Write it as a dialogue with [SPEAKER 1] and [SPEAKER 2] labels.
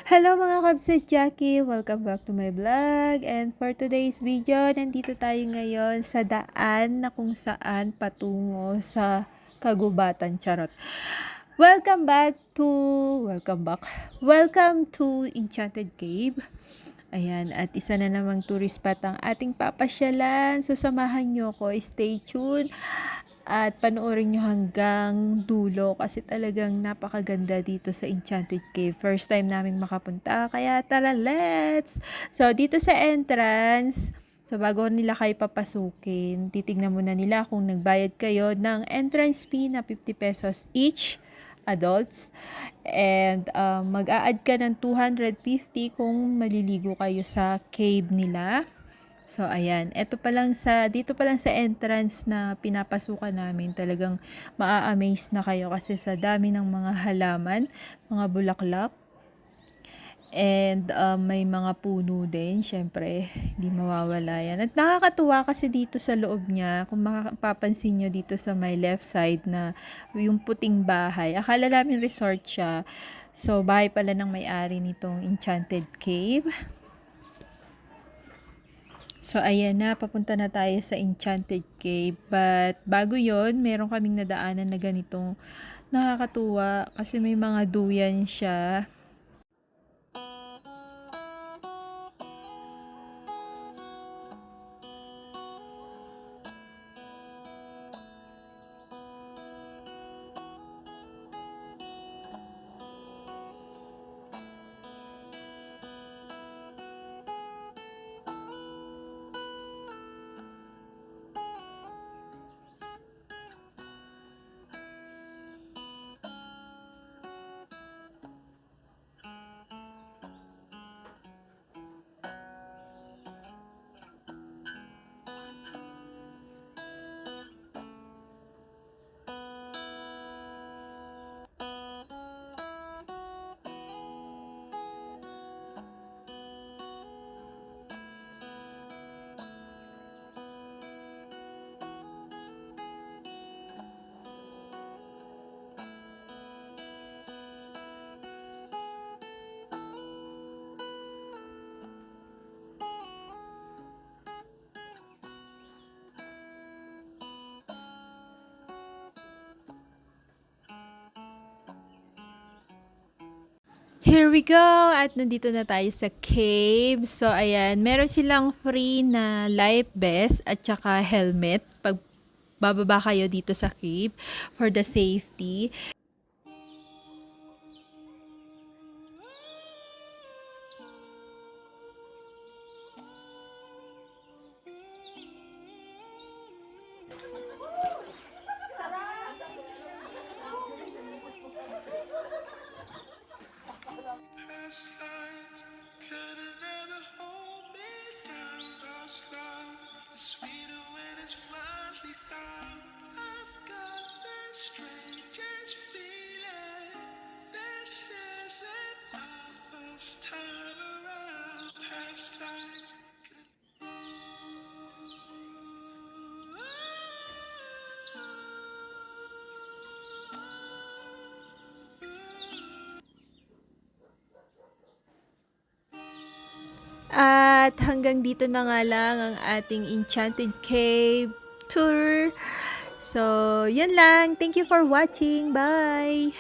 [SPEAKER 1] Hello mga kabsat Jackie! Welcome back to my vlog. And for today's video, nandito tayo ngayon sa daan na kung saan patungo sa kagubatan. Charot. Welcome to Enchanted Cave. Ayan, at isa na namang tourist spot ang ating papasyalan. So, samahan nyo ko. Stay tuned at panoorin nyo hanggang dulo kasi talagang napakaganda dito sa Enchanted Cave. First time naming makapunta, kaya tara, let's! So, dito sa entrance, so bago nila kayo papasukin, titignan muna nila kung nagbayad kayo ng entrance fee na 50 pesos each adults. And mag-a-add ka ng 250 kung maliligo kayo sa cave nila. So, ayan. Dito pa lang sa entrance na pinapasukan namin, talagang maa-amaze na kayo kasi sa dami ng mga halaman, mga bulaklak, and may mga puno din, syempre, hindi mawawala yan. At nakakatuwa kasi dito sa loob niya, kung mapapansin nyo dito sa my left side na yung puting bahay, akala namin resort siya. So, bahay pala ng may-ari nitong Enchanted Cave. So, ayan na, papunta na tayo sa Enchanted Cave. But, bago yon, meron kaming nadaanan na ganitong nakakatuwa kasi may mga duyan siya. Here we go! At nandito na tayo sa cave. So, ayan. Meron silang free na life vest at saka helmet pag bababa kayo dito sa cave for the safety. At hanggang dito na nga lang ang ating Enchanted Cave tour. So, yun lang. Thank you for watching. Bye!